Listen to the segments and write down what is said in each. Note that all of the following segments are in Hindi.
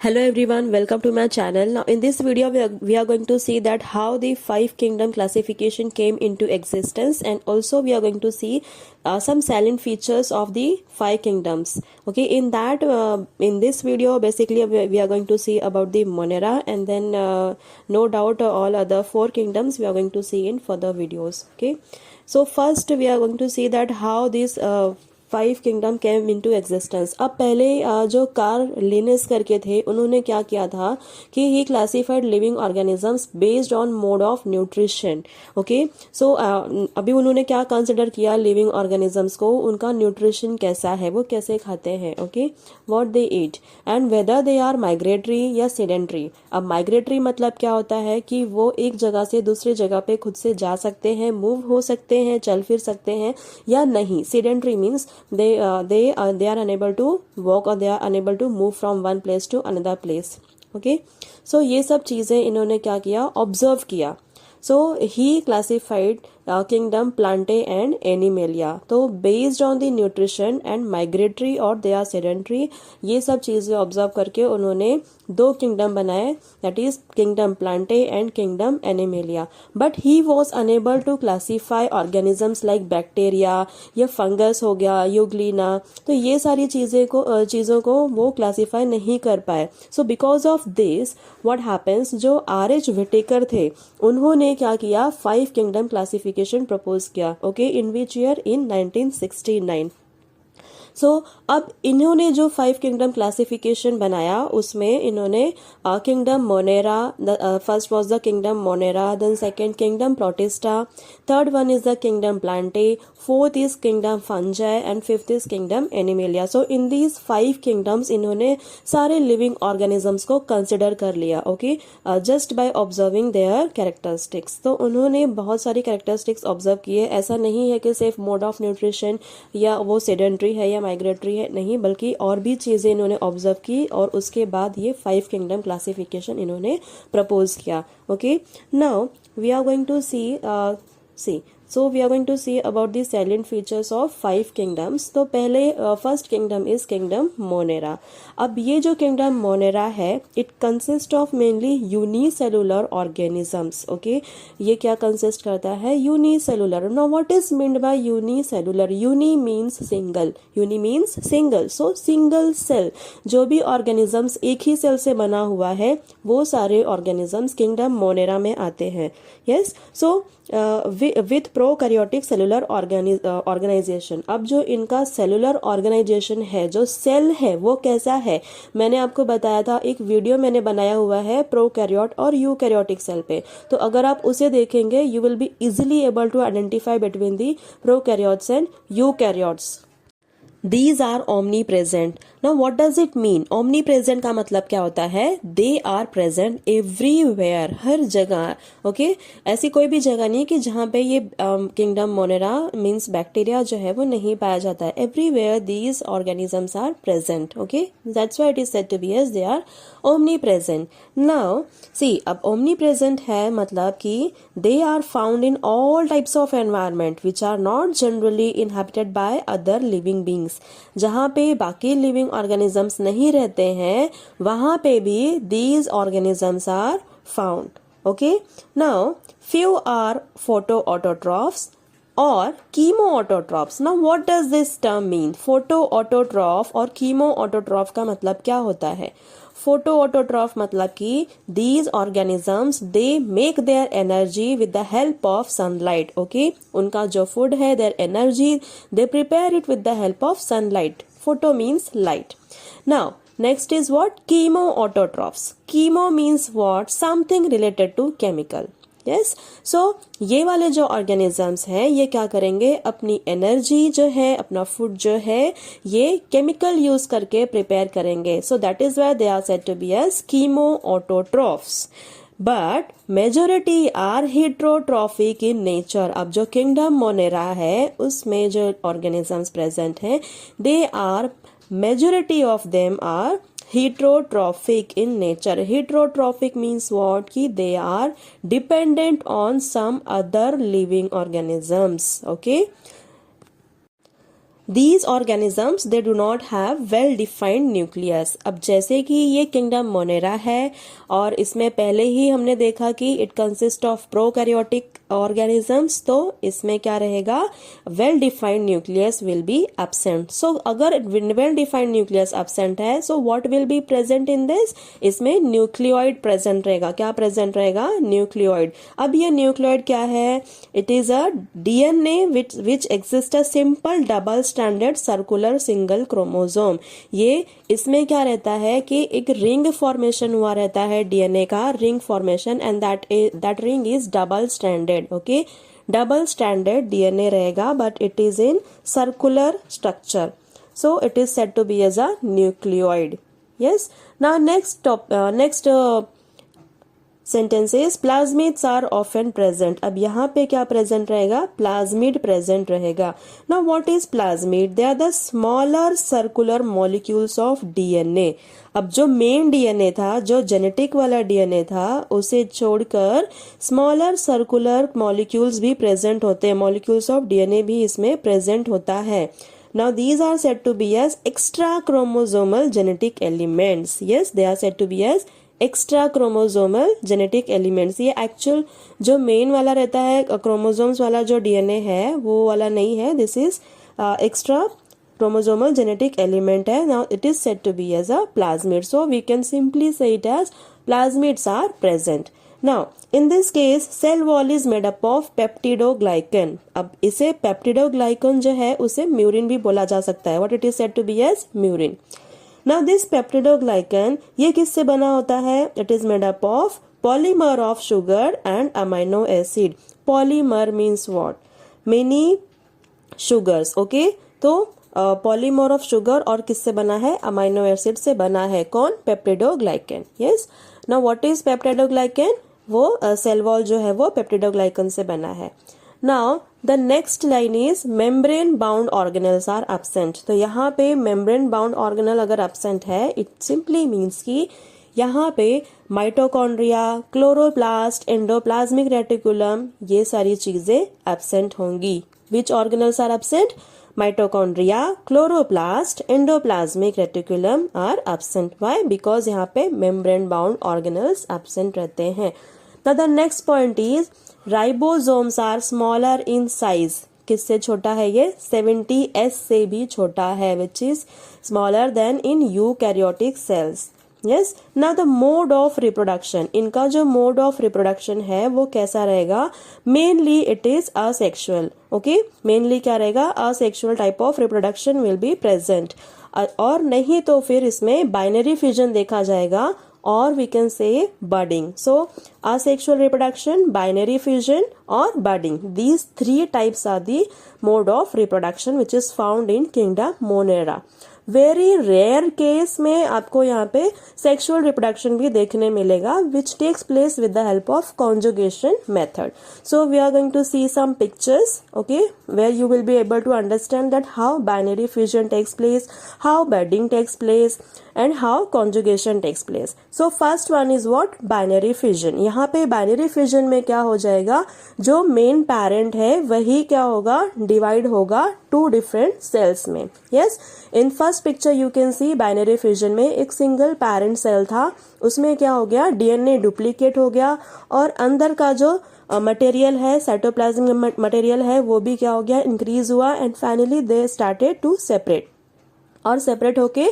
Hello everyone, welcome to my channel. Now in this video we are going to see that how the five kingdom classification came into existence, and also we are going to see some salient features of the five kingdoms. Okay, in this video basically we are going to see about the Monera, and then no doubt all other four kingdoms we are going to see in further videos. Okay, so first we are going to see that how this five kingdom came into existence. अब पहले जो कार्ल लिनेस करके थे उन्होंने क्या किया था कि he classified living organisms based on mode of nutrition. Okay, so अभी उन्होंने क्या कंसिडर किया लिविंग ऑर्गेनिजम्स को, उनका न्यूट्रिशन कैसा है, वो कैसे खाते हैं, okay, what they eat and whether they are migratory या सेडेंट्री। अब माइग्रेटरी मतलब क्या होता है कि वो एक जगह से दूसरी जगह पे खुद से जा सकते हैं, मूव हो सकते हैं, चल फिर सकते हैं या नहीं। Sedentary means they are unable to walk or they are unable to move from one place to another place. Okay, so ये सब चीजें इन्होंने क्या किया, ऑब्जर्व किया। So he classified kingdom Plantae and Animalia. तो based on the nutrition and migratory और they are sedentary, ये सब चीजें ऑब्जर्व करके उन्होंने दो किंगडम बनाए, that is kingdom Plantae and kingdom Animalia. But he was unable to classify organisms like bacteria या फंगस हो गया, यूग्लिना, तो ये सारी चीजों को वो क्लासीफाई नहीं कर पाए। So because of this what happens, जो R.H. व्हिटेकर थे उन्होंने क्या किया, फाइव किंगडम क्लासिफिकेशन प्रपोज किया। Okay, in which year, in 1969। So अब इन्होंने जो फाइव किंगडम क्लासिफिकेशन बनाया उसमें इन्होंने kingdom Monera, first was the kingdom Monera, then second kingdom Protista, third one is the kingdom Plantae, fourth is kingdom Fungi and fifth is kingdom Animalia. So in these five kingdoms इन्होंने सारे लिविंग ऑर्गेनिजम्स को कंसिडर कर लिया। Okay, just by observing their characteristics. तो उन्होंने बहुत सारी कैरेक्टरिस्टिक्स ऑब्जर्व किए। ऐसा नहीं है कि सिर्फ मोड ऑफ न्यूट्रिशन या वो सेडेंट्री है या माइग्रेटरी है, नहीं, बल्कि और भी चीजें इन्होंने ऑब्जर्व की और उसके बाद ये फाइव किंगडम क्लासिफिकेशन इन्होंने प्रपोज किया। Okay, now we are going to see So we are going to see about the salient features of five kingdoms. तो पहले first kingdom is kingdom Monera. अब ये जो किंगडम मोनेरा है it consist of mainly unicellular organisms. Okay, ये क्या कंसिस्ट करता है, unicellular. No what is meant by unicellular, uni means single, uni means single, so single cell. जो भी ऑर्गेनिजम्स एक ही सेल से बना हुआ है वो सारे ऑर्गेनिजम्स किंगडम मोनेरा में आते हैं। Yes, so with prokaryotic cellular organisation. अब जो इनका सेलुलर ऑर्गेनाइजेशन है, जो सेल है, वो कैसा है, मैंने आपको बताया था, एक वीडियो मैंने बनाया हुआ है प्रोकैरियोट और यूकैरियोटिक सेल पे। तो अगर आप उसे देखेंगे you will be easily able to identify between the prokaryotes and eukaryotes. These are omnipresent. Now what does it mean? Omnipresent का मतलब क्या होता है, they are present everywhere, हर जगह। ओके, ऐसी कोई भी जगह नहीं कि जहाँ पे ये किंगडम मोनेरा मीन्स बैक्टीरिया जो है वो नहीं पाया जाता है। Everywhere these organisms are present. Okay, that's why it is said to be as they are omnipresent. Now see, अब omnipresent है मतलब कि they are found in all types of environment which are not generally inhabited by other living beings. जहाँ पे बाकी लिविंग ऑर्गेनिजम्स नहीं रहते हैं वहां पे भी these organisms are found. Okay, now few are photoautotrophs और chemoautotrophs. Now what does this term mean, photoautotroph और कीमोऑटोट्रॉफ का मतलब क्या होता है। फोटोऑटोट्रॉफ मतलब कि these organisms they make their energy with the help of sunlight. Okay, उनका जो फूड है, their energy, they prepare it with the help of sunlight. Photo means light. Now next is what, chemoautotrophs. Chemo means what, something related to chemical. Yes, so ये वाले जो ऑर्गेनिजम्स हैं ये क्या करेंगे, अपनी एनर्जी जो है, अपना फूड जो है, ये केमिकल यूज करके प्रिपेयर करेंगे। So that is why they are said to be as chemoautotrophs. But majority are heterotrophic in nature. अब जो किंगडम मोनेरा है उसमें जो ऑर्गेनिजम्स प्रेजेंट हैं they are, majority of them are heterotrophic in nature. Heterotrophic means what, कि they are dependent on some other living organisms. Okay, These organisms they do not have well defined nucleus. अब जैसे कि ये किंगडम मोनेरा है और इसमें पहले ही हमने देखा कि it consist of prokaryotic organisms, तो इसमें क्या रहेगा, well defined nucleus will be absent. So अगर वेल डिफाइंड न्यूक्लियस एब्सेंट है, so what will be present in this, इसमें न्यूक्लियोइड प्रेजेंट रहेगा. क्या प्रेजेंट रहेगा, न्यूक्लियोइड. अब ये न्यूक्लियोइड क्या है, it is a DNA which exist a simple double standard circular single chromosome. ये इसमें क्या रहता है कि एक रिंग फॉर्मेशन हुआ रहता है डीएनए का, ring formation, and that ring is double standard. Okay, double standard DNA रहेगा but it is in circular structure, so it is said to be as a nucleoid. Yes, now next sentences, plasmids are often present. अब यहाँ पे क्या प्रेजेंट रहेगा, प्लाज्मिड प्रेजेंट रहेगा. Now what is plasmid, they are the smaller circular molecules of DNA. अब जो मेन डीएनए था, जो जेनेटिक वाला डीएनए था, उसे छोड़कर स्मॉलर सर्कुलर मॉलिक्यूल्स भी प्रेजेंट होते हैं. मॉलिक्यूल्स ऑफ डीएनए भी इसमें प्रेजेंट होता है. Now these are said to be as extra chromosomal genetic elements. Yes, they are said to be as extra chromosomal genetic elements. ये एक्चुअल जो मेन वाला रहता है क्रोमोसोम्स वाला जो डीएनए है वो वाला नहीं है. This is extra chromosomal genetic element है. Now it is said to be as a plasmid, so we can simply say it as plasmids are present. Now in this case cell wall is made up of peptidoglycan. अब इसे पेप्टिडोग्लाइकन जो है उसे म्यूरिन भी बोला जा सकता है. What it is said to be as murein. Now this peptidoglycan ये किससे बना होता है, it is made up of polymer of sugar and amino acid. Polymer means what, many sugars. Okay, तो पॉलीमर ऑफ शुगर और किससे बना है, अमाइनो एसिड से बना है. कौन, peptidoglycan. Yes, now what is peptidoglycan, वो सेल वॉल जो है वो पेप्टिडोग्लाइकन से बना है. Now the next line is membrane bound organelles are absent. तो यहाँ पे मेम्ब्रेन बाउंड ऑर्गेनल अगर एब्सेंट है, इट सिंपली मीन्स कि यहाँ पे माइटोकॉन्ड्रिया, क्लोरोप्लास्ट, एंडोप्लाज्मिक रेटिकुलम, ये सारी चीजें एब्सेंट होंगी. Which organelles are absent, mitochondria, chloroplast, endoplasmic reticulum are absent. Why, because यहाँ पे मेम्ब्रेन बाउंड ऑर्गेनल्स एब्सेंट रहते हैं. Now the next point is ribosomes are smaller in size. किससे छोटा है ये, 70s से भी छोटा है, which is smaller than in eukaryotic cells. Yes, now the mode of reproduction, इनका जो मोड ऑफ रिप्रोडक्शन है वो कैसा रहेगा, mainly it is asexual. Okay, mainly क्या रहेगा, asexual type of reproduction will be present. और नहीं तो फिर इसमें बाइनरी फिजन देखा जाएगा, or we can say budding. So asexual reproduction, binary fission or budding, these three types are the mode of reproduction which is found in kingdom Monera. Very rare case में आपको यहाँ पे सेक्सुअल रिप्रोडक्शन भी देखने मिलेगा which takes place with the help of conjugation method. So we are going to see some pictures, okay, where you will be able to understand that how binary fusion takes place, how budding takes place and how conjugation takes place. So first one is what, binary fusion. यहाँ पे बाइनरी फ्यूजन में क्या हो जाएगा, जो मेन पेरेंट है वही क्या होगा, डिवाइड होगा टू डिफरेंट सेल्स में. Yes, in first picture you can C binary fusion में एक सिंगल पेरेंट सेल था, उसमें क्या हो गया, डीएनए डुप्लीकेट हो गया और अंदर का जो मटेरियल है, साइटोप्लाज्म मटेरियल है, वो भी क्या हो गया, इंक्रीज हुआ and finally they started to separate, और सेपरेट होके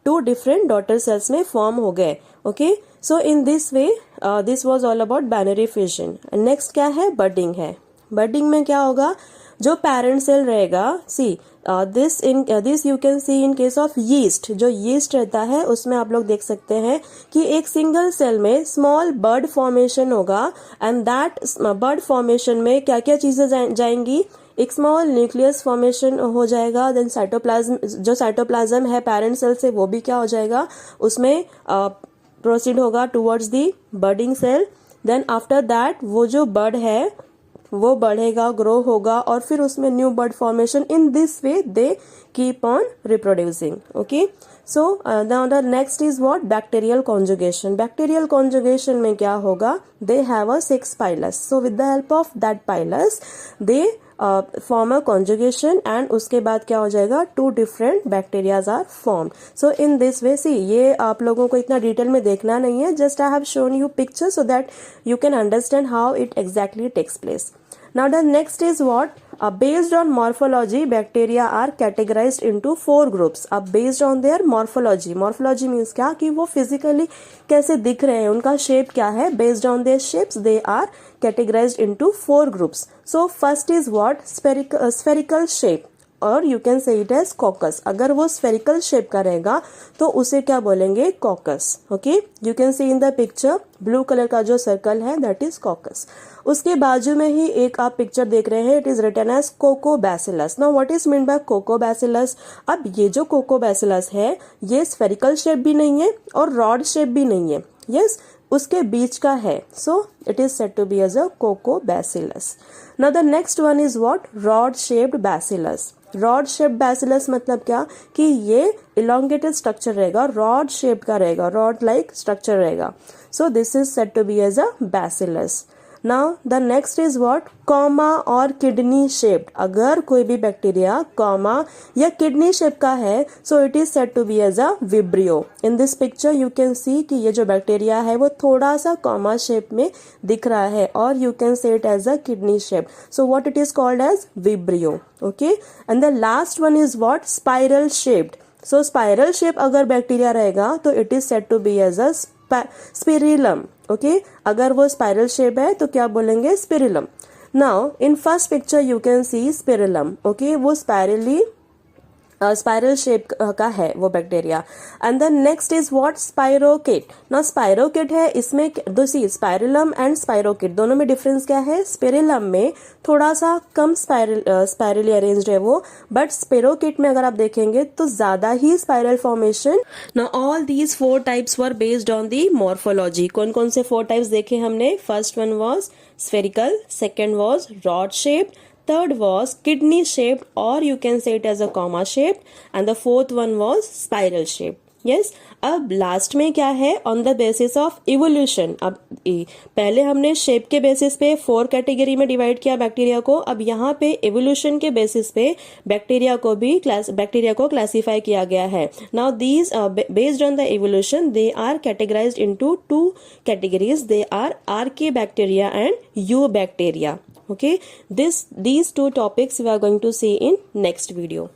टू डिफरेंट डॉटर सेल्स में फॉर्म हो गए. Okay, so in this way this was all about binary fusion. Next क्या है, बडिंग है. बडिंग में क्या होगा, जो पेरेंट सेल रहेगा, see this you can C in case of yeast. जो यीस्ट रहता है उसमें आप लोग देख सकते हैं कि एक सिंगल सेल में स्मॉल बर्ड फॉर्मेशन होगा एंड दैट बर्ड फॉर्मेशन में क्या क्या चीजें जाएंगी, एक स्मॉल न्यूक्लियस फॉर्मेशन हो जाएगा, देन साइटोप्लाज्म, जो साइटोप्लाज्म है पेरेंट सेल से वो भी क्या हो जाएगा, उसमें प्रोसीड होगा towards the budding cell. Then after that वो जो बर्ड है वो बढ़ेगा, ग्रो होगा और फिर उसमें new bud formation. In this way they keep on reproducing. Okay, so now the next is what, bacterial conjugation. Bacterial conjugation में क्या होगा, they have a 6 pilus. So with the help of that pilus they form a conjugation and उसके बाद क्या हो जाएगा, 2 different bacterias are form. So in this way see, ये आप लोगों को इतना डिटेल में देखना नहीं है, just I have shown you picture so that you can understand how it exactly takes place. Now the next is what? Based on morphology, bacteria are categorized into 4 groups. अब based on their morphology, morphology means क्या कि वो physically कैसे दिख रहे हैं, उनका shape क्या है, based on their shapes they are categorized into 4 groups. So first is what? Spherical shape, और you can say it as coccus. अगर वो स्फेरिकल शेप का रहेगा तो उसे क्या बोलेंगे, caucus. Okay, you can C in the picture blue colour का जो सर्कल है दैट इज कॉकस. उसके बाजू में ही एक आप पिक्चर देख रहे हैं, it is written as coccobacillus. Now what is mean by coccobacillus? अब ये जो कोकोबैसिलस है ये स्फेरिकल शेप भी नहीं है और रॉड शेप भी नहीं है. यस, उसके बीच का है. So it is said to be as a coccobacillus. Now the next one is what? Rod shaped bacillus. Rod shape bacillus मतलब क्या कि ये इलोंगेटेड स्ट्रक्चर रहेगा, रॉड शेप का रहेगा, रॉड लाइक स्ट्रक्चर रहेगा. So this is said to be as a bacillus. Now the next is what? Comma और किडनी शेप्ड. अगर कोई भी बैक्टीरिया कॉमा या किडनी शेप का है so it is said to be as a vibrio. In this picture you can see कि ये जो बैक्टीरिया है वो थोड़ा सा कॉमा शेप में दिख रहा है और you can say it as a kidney shape. So what it is called as vibrio. Okay, and the last one is what? Spiral shaped. So spiral shape अगर बैक्टीरिया रहेगा तो it is said to be as a spirillum. Okay, अगर वो स्पाइरल शेप है तो क्या बोलेंगे? Spirillum. Now in first picture you can see spirillum. Okay, वो स्पाइरल शेप का है वो bacteria. And the next is what? Spirochete. ना स्पाइरोकेट है, इसमें दूसरी स्पाइरिलम एंड स्पाइरोकेट दोनों में डिफरेंस क्या है? स्पिरिलम में थोड़ा सा कम स्पाइरली अरेंज्ड है वो, बट स्पाइरोकेट में अगर आप देखेंगे तो ज्यादा ही spiral formation. Now all these 4 types were based on the morphology. कौन कौन से 4 टाइप्स देखे हमने? First one was spherical, second was rod shaped, third was kidney shaped or you can say it as a comma shaped, and the fourth one was spiral shaped. yes, अब लास्ट में क्या है? On the basis of evolution. अब पहले हमने शेप के बेसिस पे 4 कैटेगरी में डिवाइड किया बैक्टीरिया को. अब यहाँ पे इवोल्यूशन के बेसिस पे बैक्टीरिया को क्लासिफाई किया गया है. Now these based on the evolution they are categorized into 2 categories. They are archaebacteria and eubacteria. Okay, these 2 topics we are going to see in next video.